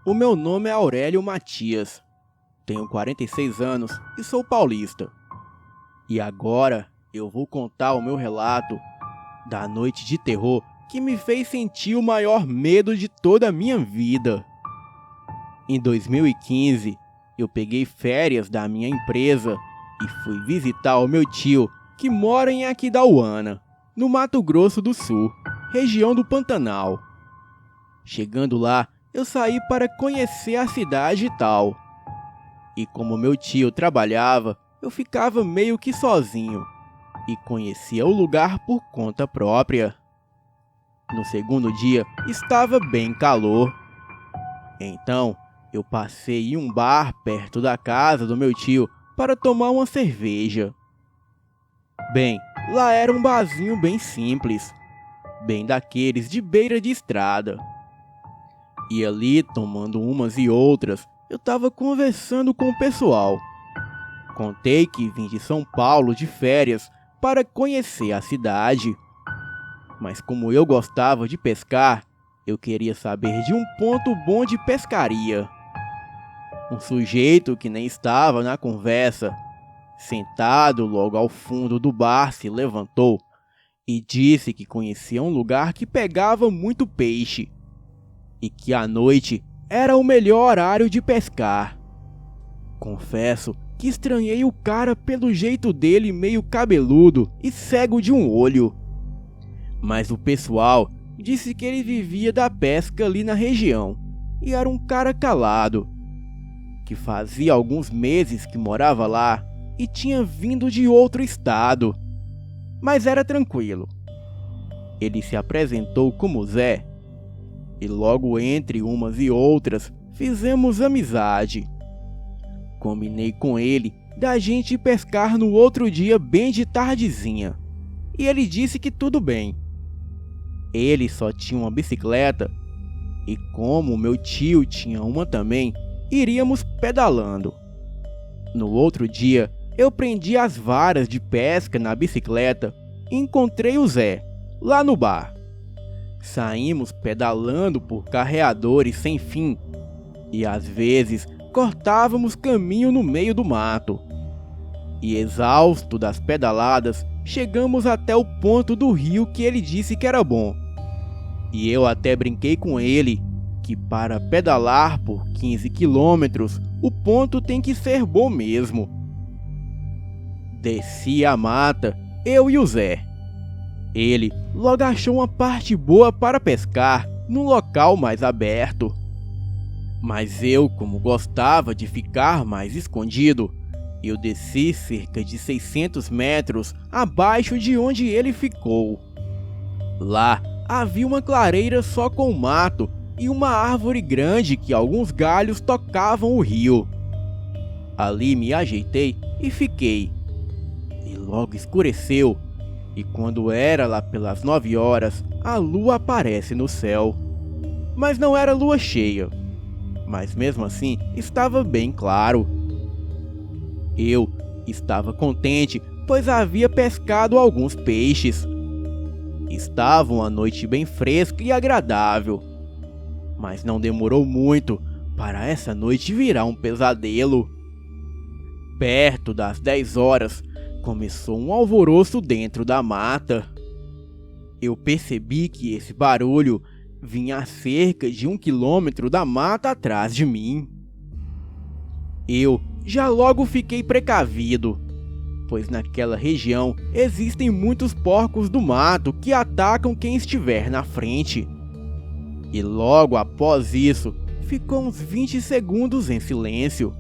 O meu nome é Aurélio Matias, tenho 46 anos e sou paulista. E agora eu vou contar o meu relato da noite de terror que me fez sentir o maior medo de toda a minha vida. Em 2015, eu peguei férias da minha empresa e fui visitar o meu tio que mora em Aquidauana, no Mato Grosso do Sul, região do Pantanal. Chegando lá, eu saí para conhecer a cidade e tal. E como meu tio trabalhava, eu ficava meio que sozinho e conhecia o lugar por conta própria. No segundo dia, estava bem calor. Então, eu passei em um bar perto da casa do meu tio para tomar uma cerveja. Bem, lá era um barzinho bem simples, bem daqueles de beira de estrada. E ali, tomando umas e outras, eu tava conversando com o pessoal. Contei que vim de São Paulo de férias para conhecer a cidade. Mas como eu gostava de pescar, eu queria saber de um ponto bom de pescaria. Um sujeito que nem estava na conversa, sentado logo ao fundo do bar, se levantou e disse que conhecia um lugar que pegava muito peixe e que à noite era o melhor horário de pescar. Confesso que estranhei o cara pelo jeito dele meio cabeludo e cego de um olho. Mas o pessoal disse que ele vivia da pesca ali na região e era um cara calado, que fazia alguns meses que morava lá e tinha vindo de outro estado. Mas era tranquilo. Ele se apresentou como Zé e logo entre umas e outras fizemos amizade. Combinei com ele da gente pescar no outro dia bem de tardezinha e ele disse que tudo bem. Ele só tinha uma bicicleta e como meu tio tinha uma também, iríamos pedalando. No outro dia, eu prendi as varas de pesca na bicicleta e encontrei o Zé, lá no bar. Saímos pedalando por carreadores sem fim e às vezes cortávamos caminho no meio do mato. E exausto das pedaladas, chegamos até o ponto do rio que ele disse que era bom. E eu até brinquei com ele que para pedalar por 15 quilômetros, o ponto tem que ser bom mesmo. Desci a mata, eu e o Zé. Ele logo achou uma parte boa para pescar, num local mais aberto. Mas eu, como gostava de ficar mais escondido, eu desci cerca de 600 metros abaixo de onde ele ficou. Lá havia uma clareira só com mato e uma árvore grande que alguns galhos tocavam o rio. Ali me ajeitei e fiquei. E logo escureceu. E quando era lá pelas 9 horas, a lua aparece no céu. Mas não era lua cheia. Mas mesmo assim, estava bem claro. Eu estava contente, pois havia pescado alguns peixes. Estava uma noite bem fresca e agradável. Mas não demorou muito para essa noite virar um pesadelo. Perto das 10 horas, começou um alvoroço dentro da mata. Eu percebi que esse barulho vinha a cerca de 1 quilômetro da mata atrás de mim. Eu já logo fiquei precavido, pois naquela região existem muitos porcos do mato que atacam quem estiver na frente. E logo após isso, ficou uns 20 segundos em silêncio.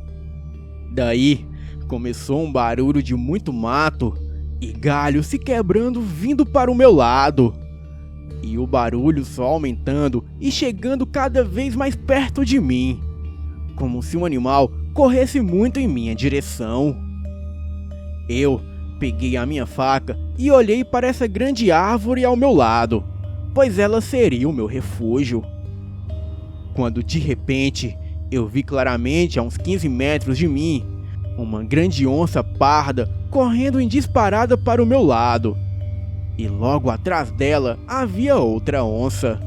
Daí, começou um barulho de muito mato e galho se quebrando vindo para o meu lado. E o barulho só aumentando e chegando cada vez mais perto de mim, como se um animal corresse muito em minha direção. Eu peguei a minha faca e olhei para essa grande árvore ao meu lado, pois ela seria o meu refúgio. Quando de repente eu vi claramente a uns 15 metros de mim, uma grande onça parda correndo em disparada para o meu lado. E logo atrás dela havia outra onça.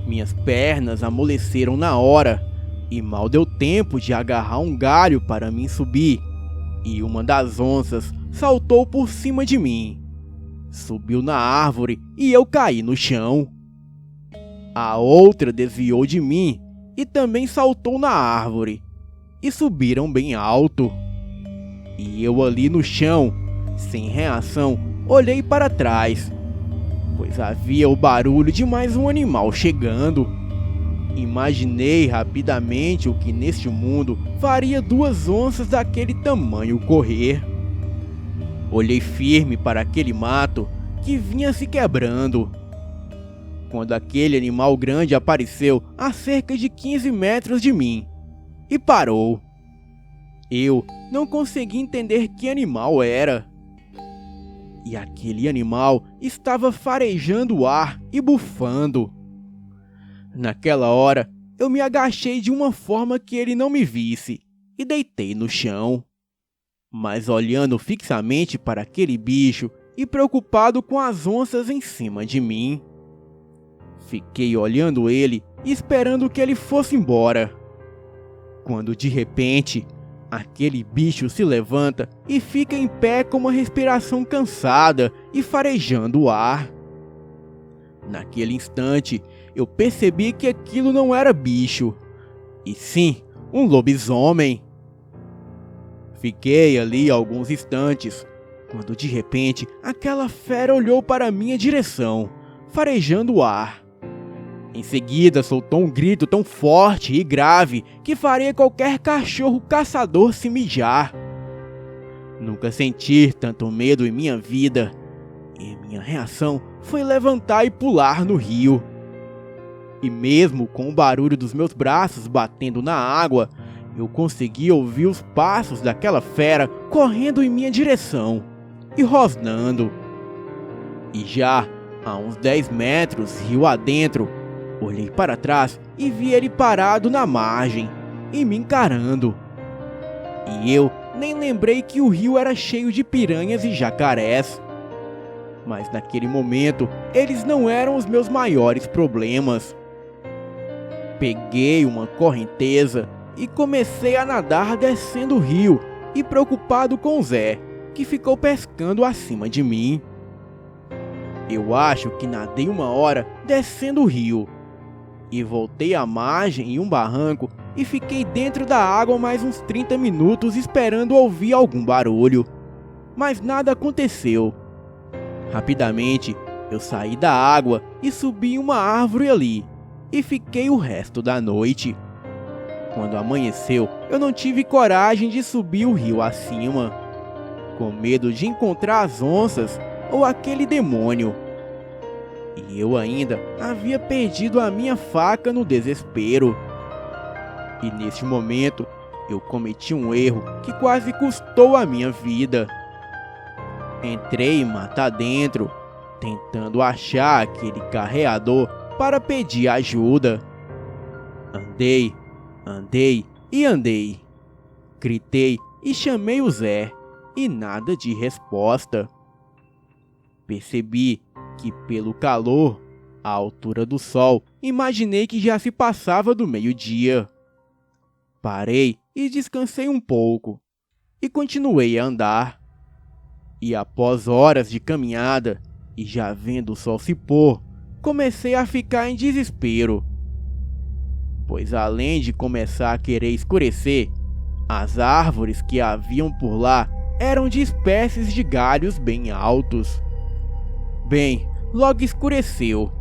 Minhas pernas amoleceram na hora e mal deu tempo de agarrar um galho para mim subir, e uma das onças saltou por cima de mim. Subiu na árvore e eu caí no chão. A outra desviou de mim e também saltou na árvore, e subiram bem alto. E eu ali no chão, sem reação, olhei para trás, pois havia o barulho de mais um animal chegando. Imaginei rapidamente o que neste mundo faria 2 onças daquele tamanho correr. Olhei firme para aquele mato que vinha se quebrando, quando aquele animal grande apareceu a cerca de 15 metros de mim e parou. Eu não consegui entender que animal era. E aquele animal estava farejando o ar e bufando. Naquela hora, eu me agachei de uma forma que ele não me visse e deitei no chão. Mas olhando fixamente para aquele bicho e preocupado com as onças em cima de mim. Fiquei olhando ele e esperando que ele fosse embora, quando de repente, aquele bicho se levanta e fica em pé com uma respiração cansada e farejando o ar. Naquele instante, eu percebi que aquilo não era bicho, e sim um lobisomem. Fiquei ali alguns instantes, quando de repente aquela fera olhou para minha direção, farejando o ar. Em seguida soltou um grito tão forte e grave que faria qualquer cachorro caçador se mijar. Nunca senti tanto medo em minha vida, e minha reação foi levantar e pular no rio. E mesmo com o barulho dos meus braços batendo na água, eu consegui ouvir os passos daquela fera correndo em minha direção e rosnando. E já a uns 10 metros rio adentro, olhei para trás e vi ele parado na margem e me encarando. E eu nem lembrei que o rio era cheio de piranhas e jacarés. Mas naquele momento, eles não eram os meus maiores problemas. Peguei uma correnteza e comecei a nadar descendo o rio, e preocupado com o Zé, que ficou pescando acima de mim. Eu acho que nadei 1 hora descendo o rio, e voltei à margem em um barranco e fiquei dentro da água mais uns 30 minutos esperando ouvir algum barulho. Mas nada aconteceu. Rapidamente, eu saí da água e subi em uma árvore ali, e fiquei o resto da noite. Quando amanheceu, eu não tive coragem de subir o rio acima, com medo de encontrar as onças ou aquele demônio. E eu ainda havia perdido a minha faca no desespero. E neste momento, eu cometi um erro que quase custou a minha vida. Entrei mata dentro, tentando achar aquele carreador para pedir ajuda. Andei e andei. Gritei e chamei o Zé, e nada de resposta. Percebi que pelo calor, à altura do sol, imaginei que já se passava do meio-dia. Parei e descansei um pouco, e continuei a andar. E após horas de caminhada, e já vendo o sol se pôr, comecei a ficar em desespero. Pois além de começar a querer escurecer, as árvores que haviam por lá eram de espécies de galhos bem altos. Bem, logo escureceu,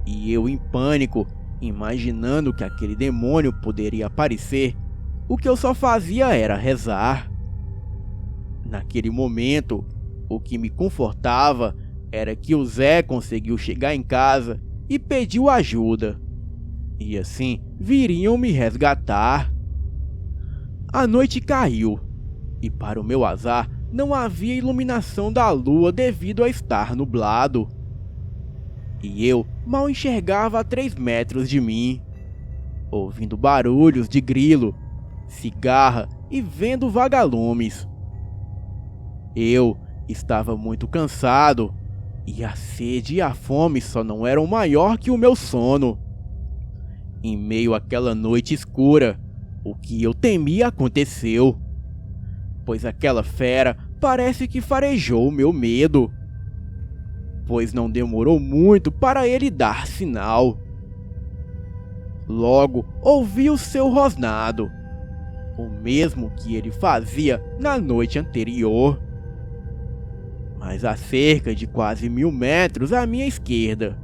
e eu em pânico, imaginando que aquele demônio poderia aparecer, o que eu só fazia era rezar. Naquele momento, o que me confortava era que o Zé conseguiu chegar em casa e pediu ajuda, e assim viriam me resgatar. A noite caiu, e para o meu azar, não havia iluminação da lua devido a estar nublado. E eu mal enxergava a 3 metros de mim, ouvindo barulhos de grilo, cigarra e vendo vagalumes. Eu estava muito cansado, e a sede e a fome só não eram maior que o meu sono. Em meio àquela noite escura, o que eu temia aconteceu, pois aquela fera parece que farejou o meu medo, pois não demorou muito para ele dar sinal. Logo ouvi o seu rosnado, o mesmo que ele fazia na noite anterior, mas a cerca de quase 1000 metros à minha esquerda,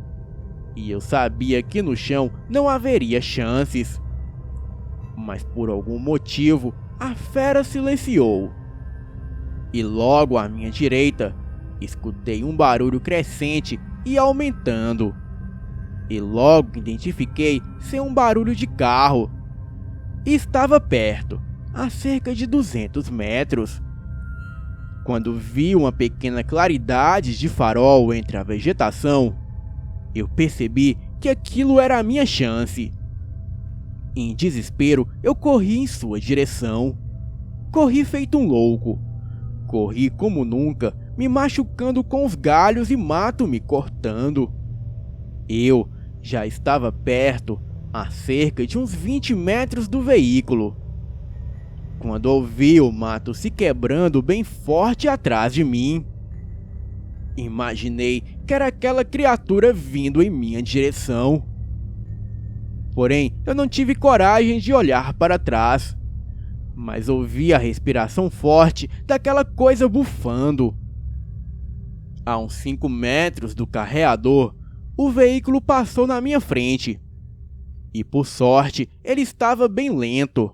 e eu sabia que no chão não haveria chances. Mas por algum motivo a fera silenciou, e logo à minha direita escutei um barulho crescente e aumentando, e logo identifiquei ser um barulho de carro. Estava perto, a cerca de 200 metros. Quando vi uma pequena claridade de farol entre a vegetação, eu percebi que aquilo era a minha chance. Em desespero, eu corri em sua direção. Corri feito um louco. Corri como nunca, me machucando com os galhos e mato me cortando. Eu já estava perto, a cerca de uns 20 metros do veículo, quando ouvi o mato se quebrando bem forte atrás de mim. Imaginei que era aquela criatura vindo em minha direção. Porém, eu não tive coragem de olhar para trás, mas ouvi a respiração forte daquela coisa bufando. A uns 5 metros do carreador, o veículo passou na minha frente. E por sorte, ele estava bem lento.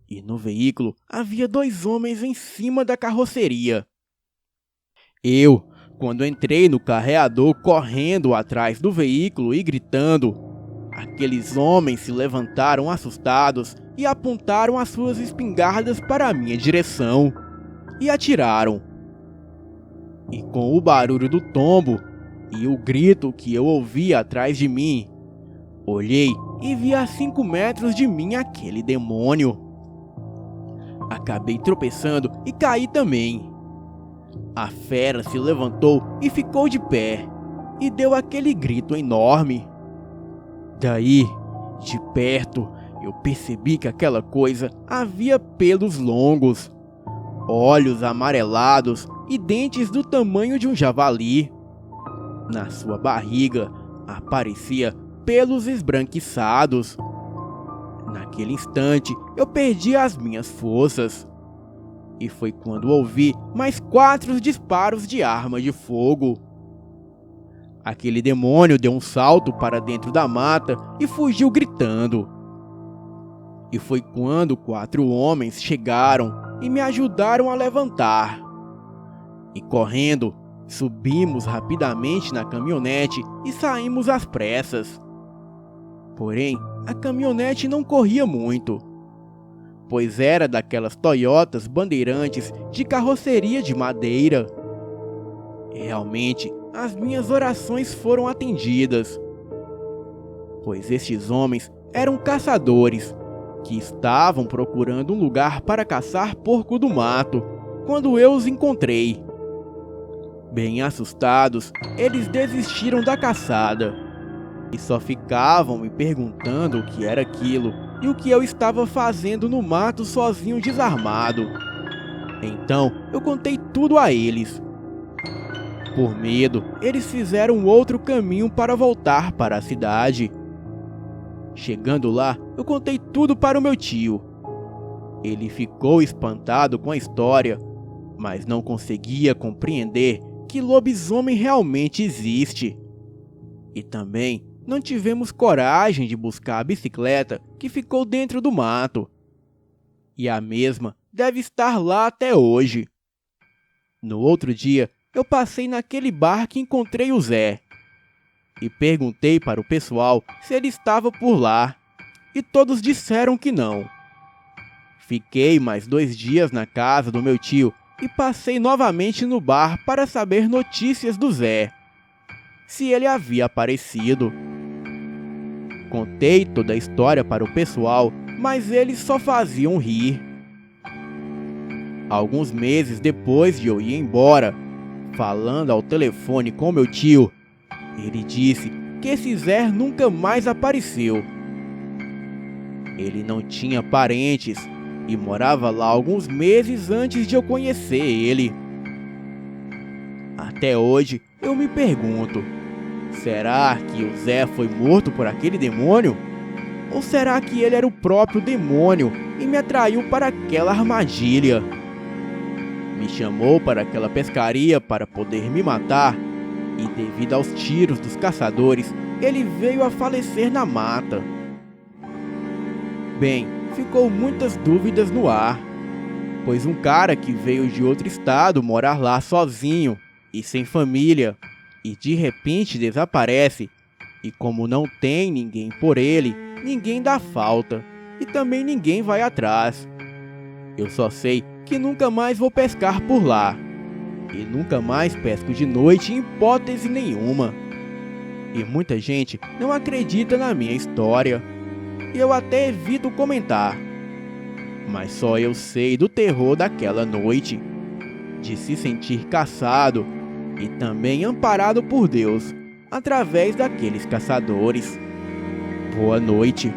E no veículo havia 2 homens em cima da carroceria. Eu, quando entrei no carreador correndo atrás do veículo e gritando, aqueles homens se levantaram assustados e apontaram as suas espingardas para a minha direção e atiraram. E com o barulho do tombo e o grito que eu ouvi atrás de mim, olhei e vi a 5 metros de mim aquele demônio. Acabei tropeçando e caí também. A fera se levantou e ficou de pé e deu aquele grito enorme. Daí, de perto, eu percebi que aquela coisa havia pelos longos, olhos amarelados e dentes do tamanho de um javali. Na sua barriga aparecia pelos esbranquiçados. Naquele instante, eu perdi as minhas forças. E foi quando ouvi mais 4 disparos de arma de fogo. Aquele demônio deu um salto para dentro da mata e fugiu gritando. E foi quando 4 homens chegaram e me ajudaram a levantar. E correndo, subimos rapidamente na caminhonete e saímos às pressas. Porém, a caminhonete não corria muito, pois era daquelas Toyotas Bandeirantes de carroceria de madeira. Realmente, as minhas orações foram atendidas, pois estes homens eram caçadores que estavam procurando um lugar para caçar porco do mato quando eu os encontrei. Bem assustados, eles desistiram da caçada e só ficavam me perguntando o que era aquilo e o que eu estava fazendo no mato sozinho desarmado. Então eu contei tudo a eles. Por medo, eles fizeram outro caminho para voltar para a cidade. Chegando lá, eu contei tudo para o meu tio. Ele ficou espantado com a história, mas não conseguia compreender que lobisomem realmente existe. E também não tivemos coragem de buscar a bicicleta que ficou dentro do mato. E a mesma deve estar lá até hoje. No outro dia, eu passei naquele bar que encontrei o Zé e perguntei para o pessoal se ele estava por lá, e todos disseram que não. Fiquei mais 2 dias na casa do meu tio e passei novamente no bar para saber notícias do Zé, se ele havia aparecido. Contei toda a história para o pessoal, mas eles só faziam rir. Alguns meses depois de eu ir embora, falando ao telefone com meu tio, ele disse que esse Zé nunca mais apareceu Ele não tinha parentes e morava lá alguns meses antes de eu conhecer ele. Até hoje eu me pergunto, será que o Zé foi morto por aquele demônio? Ou será que ele era o próprio demônio e me atraiu para aquela armadilha? Me chamou para aquela pescaria para poder me matar e, devido aos tiros dos caçadores, ele veio a falecer na mata. Bem, ficou muitas dúvidas no ar, pois um cara que veio de outro estado morar lá sozinho e sem família e de repente desaparece, e como não tem ninguém por ele, ninguém dá falta e também ninguém vai atrás. Eu só sei que nunca mais vou pescar por lá e nunca mais pesco de noite em hipótese nenhuma. E muita gente não acredita na minha história e eu até evito comentar, mas só eu sei do terror daquela noite, de se sentir caçado e também amparado por Deus através daqueles caçadores. Boa noite.